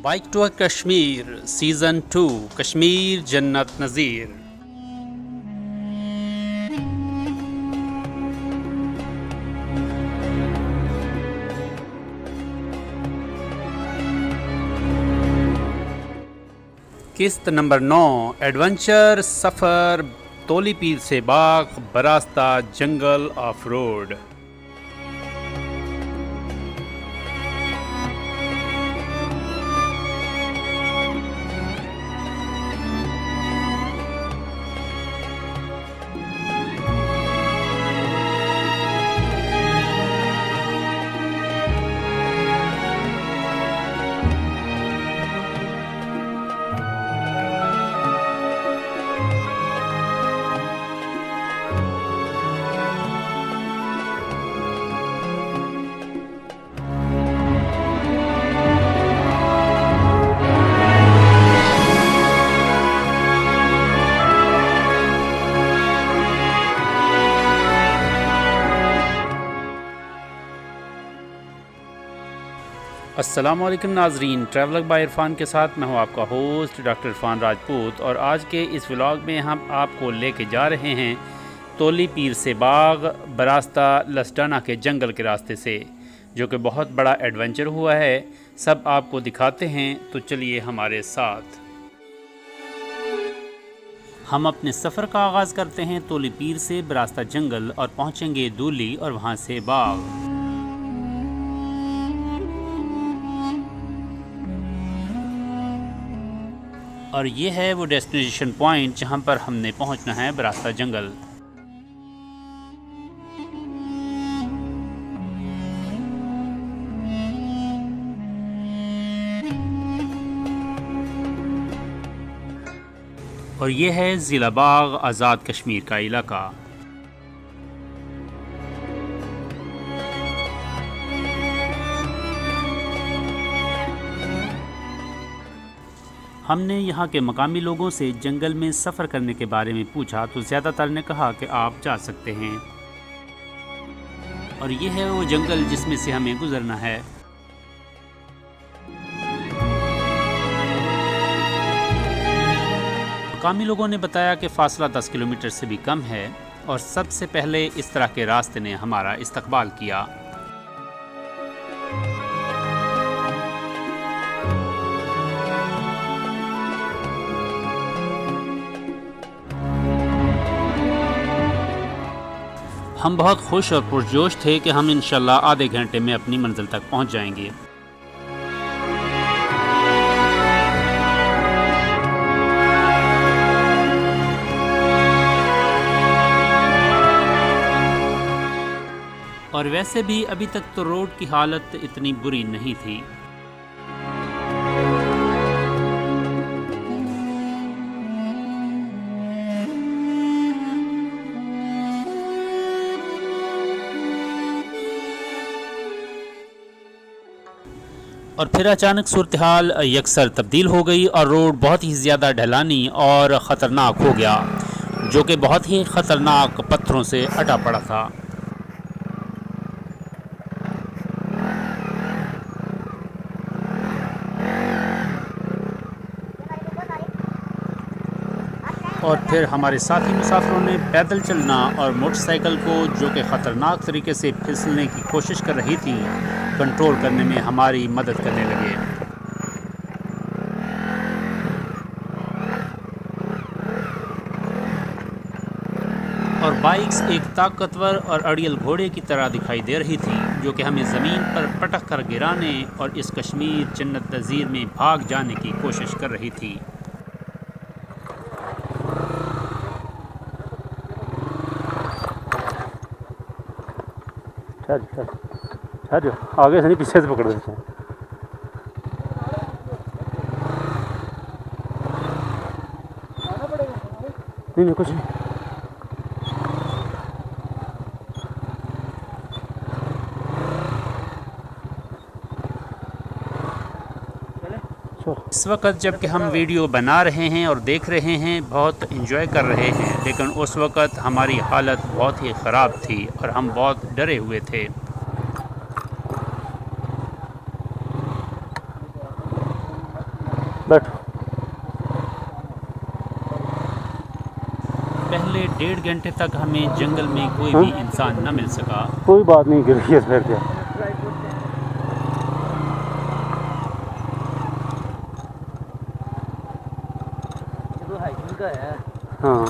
Bike to Kashmir season 2 Kashmir जन्नत नज़ीर। किस्त नंबर 9 एडवेंचर सफ़र तोली पीर से बाग बरास्ता जंगल ऑफ रोड। अस्सलामुअलैकुम नाजरीन, ट्रैवलर बाय इरफान के साथ मैं हूं आपका होस्ट डॉक्टर इरफान राजपूत। और आज के इस व्लॉग में हम आपको लेके जा रहे हैं तोली पीर से बाग बरास्ता लसडाना के जंगल के रास्ते से, जो कि बहुत बड़ा एडवेंचर हुआ है। सब आपको दिखाते हैं, तो चलिए हमारे साथ। हम अपने सफ़र का आगाज़ करते हैं तोली पीर से बरास्ता जंगल और पहुँचेंगे दूली और वहाँ से बाग। और ये है वो डेस्टिनेशन पॉइंट जहाँ पर हमने पहुँचना है, बरास्ता जंगल। और ये है ज़िला बाग आज़ाद कश्मीर का इलाका। हमने यहाँ के मकामी लोगों से जंगल में सफ़र करने के बारे में पूछा तो ज़्यादातर ने कहा कि आप जा सकते हैं। और ये है वो जंगल जिसमें से हमें गुज़रना है। मकामी लोगों ने बताया कि फ़ासला 10 किलोमीटर से भी कम है और सबसे पहले इस तरह के रास्ते ने हमारा इस्तकबाल किया। हम बहुत खुश और पुरजोश थे कि हम इंशाल्लाह आधे घंटे में अपनी मंजिल तक पहुंच जाएंगे। और वैसे भी अभी तक तो रोड की हालत इतनी बुरी नहीं थी। और फिर अचानक सूरत हाल यकसर तब्दील हो गई और रोड बहुत ही ज़्यादा ढलानी और ख़तरनाक हो गया, जो कि बहुत ही ख़तरनाक पत्थरों से अटा पड़ा था। और फिर हमारे साथी मुसाफिरों ने पैदल चलना और मोटरसाइकिल को, जो कि ख़तरनाक तरीके से फिसलने की कोशिश कर रही थी, कंट्रोल करने में हमारी मदद करने लगे। और बाइक्स एक ताकतवर और अड़ियल घोड़े की तरह दिखाई दे रही थी, जो कि हमें ज़मीन पर पटक कर गिराने और इस कश्मीर जन्नत नज़ीर में भाग जाने की कोशिश कर रही थी। ठहर आगे से नहीं, पीछे से पकड़ देते हैं। नहीं कुछ नहीं। इस वक्त जबकि हम वीडियो बना रहे हैं और देख रहे हैं, बहुत इंजॉय कर रहे हैं, लेकिन उस वक्त हमारी हालत बहुत ही ख़राब थी और हम बहुत डरे हुए थे। पहले 1.5 घंटे तक हमें जंगल में कोई भी इंसान न मिल सका। कोई बात नहीं, गिर गया फिर क्या। हाँ,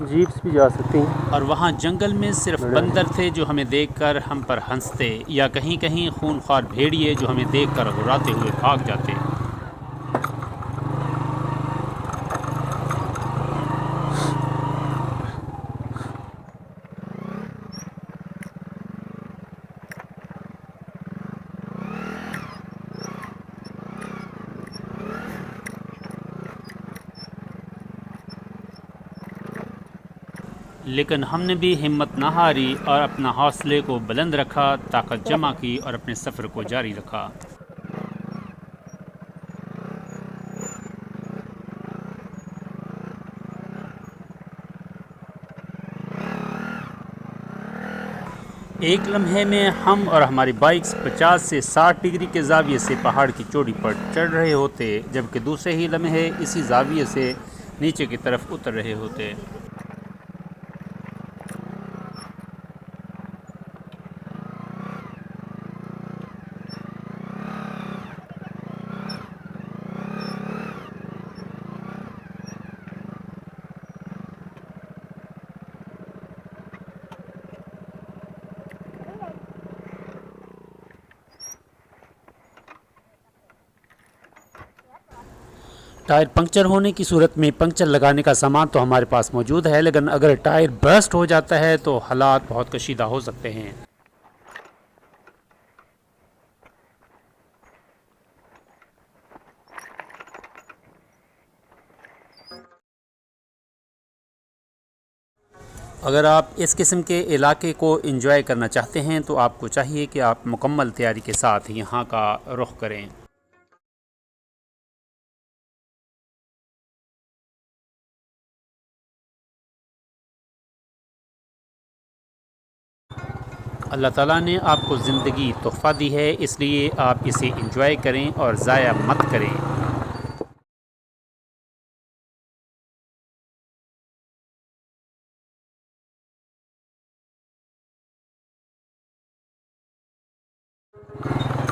जीप्स भी जा सकती हैं। और वहाँ जंगल में सिर्फ बंदर थे जो हमें देखकर हम पर हंसते, या कहीं कहीं खूनख्वार भेड़िए जो हमें देखकर घुराते हुए भाग जाते। लेकिन हमने भी हिम्मत न हारी और अपना हौसले को बुलंद रखा, ताकत जमा की और अपने सफ़र को जारी रखा। एक लम्हे में हम और हमारी बाइक्स 50 से 60 डिग्री के जाविये से पहाड़ की चोटी पर चढ़ रहे होते, जबकि दूसरे ही लम्हे इसी जाविये से नीचे की तरफ उतर रहे होते। टायर पंक्चर होने की सूरत में पंक्चर लगाने का सामान तो हमारे पास मौजूद है, लेकिन अगर टायर बर्स्ट हो जाता है तो हालात बहुत कशीदा हो सकते हैं। अगर आप इस किस्म के इलाके को एंजॉय करना चाहते हैं तो आपको चाहिए कि आप मुकम्मल तैयारी के साथ यहाँ का रुख करें। अल्लाह ताला ने आपको ज़िंदगी तोहफ़ा दी है, इसलिए आप इसे एंजॉय करें और ज़ाया मत करें।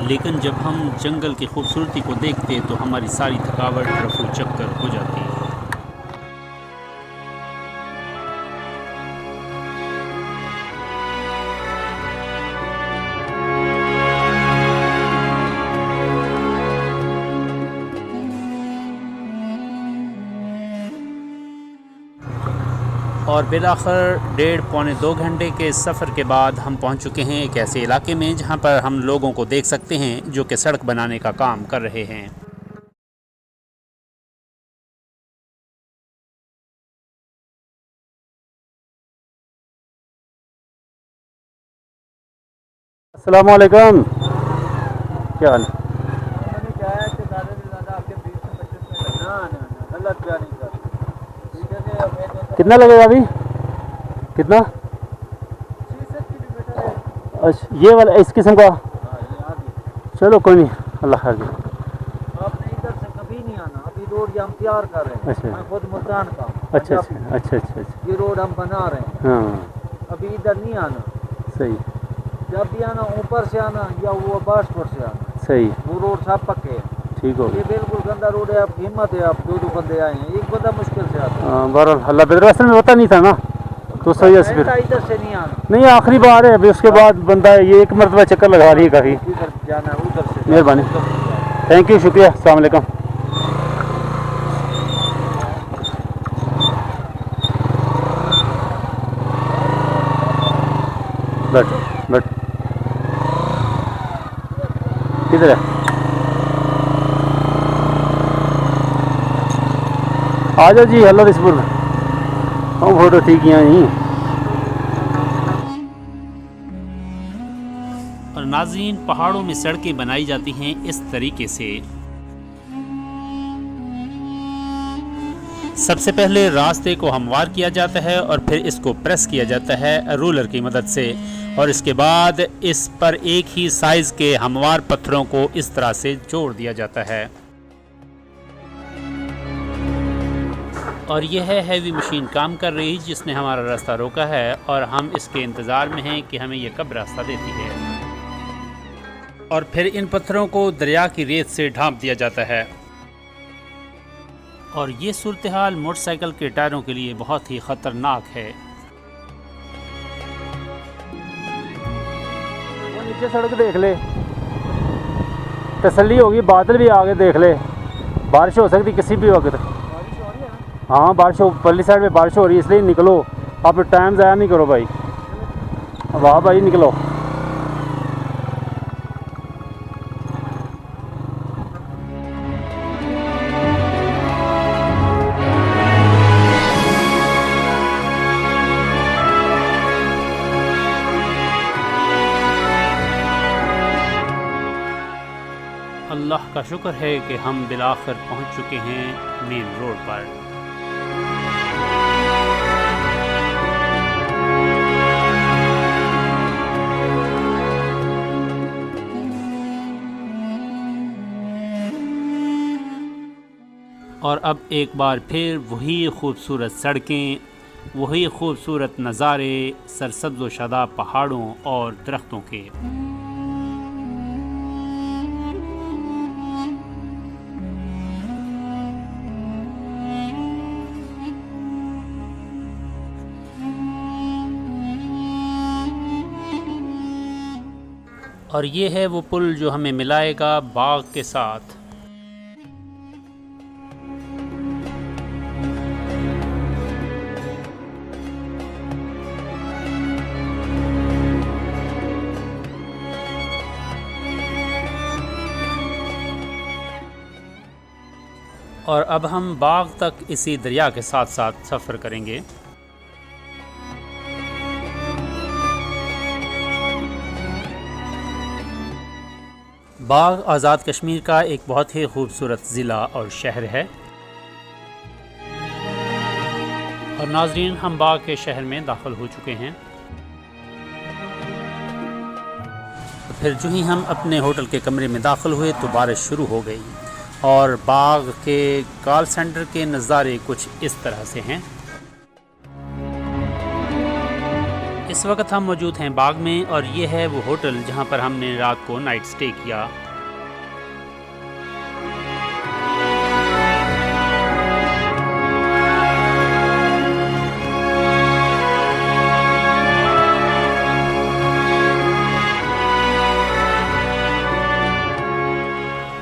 लेकिन जब हम जंगल की खूबसूरती को देखते तो हमारी सारी थकावट रफू चक्कर हो जाती है। और बिलाखिर 1.5-2 घंटे के सफ़र के बाद हम पहुंच चुके हैं एक ऐसे इलाके में जहां पर हम लोगों को देख सकते हैं जो कि सड़क बनाने का काम कर रहे हैं। अस्सलाम वालेकुम, क्या हाल है? कितना लगेगा अभी? कितना? अच्छा, ये वाला इस किस्म का? चलो कोई नहीं, अल्लाह खैर करे। आपने इधर से कभी नहीं आना, अभी रोड हम तैयार कर रहे हैं। अच्छा। मैं खुद मुल्तान का हूँ। अच्छा अच्छा अच्छा अच्छा अच्छा। ये रोड हम बना रहे हैं। हाँ अभी इधर नहीं आना। सही। जब भी आना ऊपर से आना या वो बासपुर से आना। सही। वो रोड सब पक्के है। ठीक हो ये बिल्कुल गंदा रोड है। आपकी हिम्मत है, आप दो बंदे आए हैं, एक बंदा मुश्किल से आता है। बहरहाल अल्लाह बेहतर, असल में पता नहीं था ना, तो सही है। फिर इधर से नहीं आना। नहीं, आखिरी बार है अभी, उसके बाद बंदा ये एक मरतबा चक्कर लगा रही है काफ़ी। इधर जाना है, उधर से। मेहरबानी, थैंक यू, शुक्रिया, अस्सलाम वालेकुम। बैठ बैठ, किधर है? आ जाओ जी, हेलो रिस्पुर, हम फोटो ठीक है यहीं। और नाज़रीन, पहाड़ों में सड़कें बनाई जाती हैं इस तरीके से। सबसे पहले रास्ते को हमवार किया जाता है और फिर इसको प्रेस किया जाता है रूलर की मदद से, और इसके बाद इस पर एक ही साइज़ के हमवार पत्थरों को इस तरह से जोड़ दिया जाता है। और यह है हैवी मशीन काम कर रही जिसने हमारा रास्ता रोका है और हम इसके इंतज़ार में हैं कि हमें यह कब रास्ता देती है। और फिर इन पत्थरों को दरिया की रेत से ढांप दिया जाता है। और ये सूरत हाल मोटरसाइकिल के टायरों के लिए बहुत ही ख़तरनाक है। वो नीचे सड़क देख ले, तसल्ली होगी, बादल भी आगे देख ले, बारिश हो सकती किसी भी वक्त। हाँ बारिश हो, परली साइड में बारिश हो रही है, इसलिए निकलो, आप टाइम ज़ाया नहीं करो भाई। वाह भाई निकलो। अल्लाह का शुक्र है कि हम बिलाखिर पहुंच चुके हैं मेन रोड पर। और अब एक बार फिर वही खूबसूरत सड़कें, वही खूबसूरत नज़ारे सरसब्ज़ व शादाब पहाड़ों और दरख्तों के। और ये है वो पुल जो हमें मिलाएगा बाग के साथ। और अब हम बाग तक इसी दरिया के साथ साथ सफ़र करेंगे। बाग आज़ाद कश्मीर का एक बहुत ही खूबसूरत ज़िला और शहर है। और नाज़रीन, हम बाग के शहर में दाखिल हो चुके हैं। तो फिर जो ही हम अपने होटल के कमरे में दाखिल हुए तो बारिश शुरू हो गई और बाग के कॉल सेंटर के नज़ारे कुछ इस तरह से हैं। इस वक्त हम मौजूद हैं बाग में और ये है वो होटल जहां पर हमने रात को नाइट स्टे किया।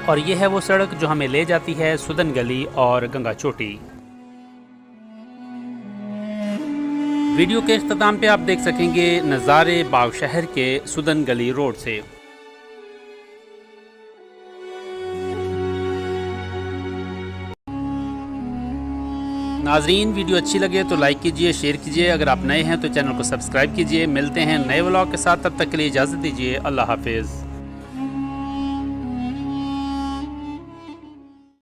और ये है वो सड़क जो हमें ले जाती है सुदन गली और गंगा चोटी। वीडियो के इख्तिताम पे आप देख सकेंगे नज़ारे बाग शहर के सुदन गली रोड से। नाजरीन, वीडियो अच्छी लगे तो लाइक कीजिए, शेयर कीजिए। अगर आप नए हैं तो चैनल को सब्सक्राइब कीजिए। मिलते हैं नए व्लॉग के साथ, तब तक के लिए इजाज़त दीजिए। अल्लाह हाफिज़।